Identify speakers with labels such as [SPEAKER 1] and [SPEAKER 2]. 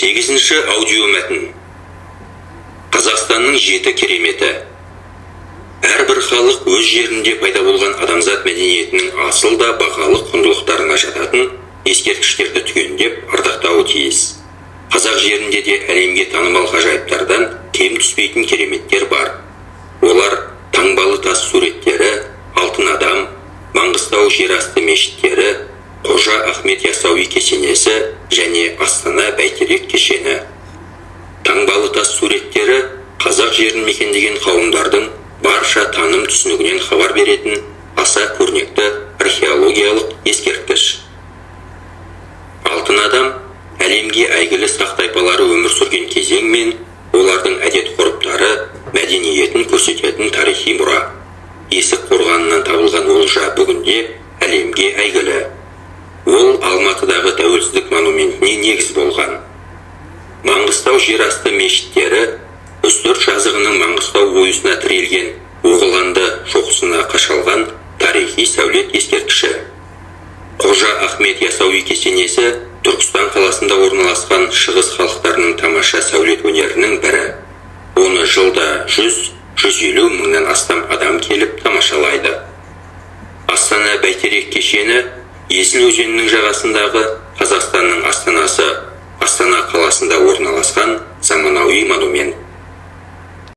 [SPEAKER 1] 8-ші аудиомәтін. Қазақстанның 7 кереметі. Әрбір халық өз жерінде пайда болған адамзат мәдениетінің асыл да бағалы құндылықтарына жататын ескерткіштерді түгендеп ардақтауы тиіс. Қазақ жерінде де әлемге танымал ғажайыптардан кем түспейтін кереметтер бар. Олар таңбалы тас суреттері, алтын адам, Маңғыстау жерасты мешіттері, Қожа Ахмет Яссауи кесенесі және Астана Бәйтерек кешені. Таңбалы тас суреттері қазақ жерін мекендеген қауымдардың барша таным түсінігінен хабар беретін аса көрнекті археологиялық ескерткіш. Алтын адам әлемге әйгілі сақ тайпалары өмір сүрген кезең мен олардың әдет-ғұрыптары, мәдениетін көрсететін тарихи мұра. Есік қорғанынан табылған олжа бүгінде әлемге әйгілі. Ол Алматыдағы тәуелсіздік монументіне негіз болған. Маңғыстау жерасты мешіттері Үстірт жазығының Маңғыстау ойысына тірелген оғыланды шоқысына қашалған тарихи сәулет ескерткіші. Қожа Ахмет Яссауи кесенесі Түркістан қаласында орналасқан шығыс халықтарының тамаша сәулет өнерінің бірі. Оны жылда 100-150 мыңнан астам адам келіп тамашалайды. Астана Бәйтерек кешені Есіл өзенінің жағасындағы Қазақстанның астанасы Астана қаласында орналасқан заманауи монумент.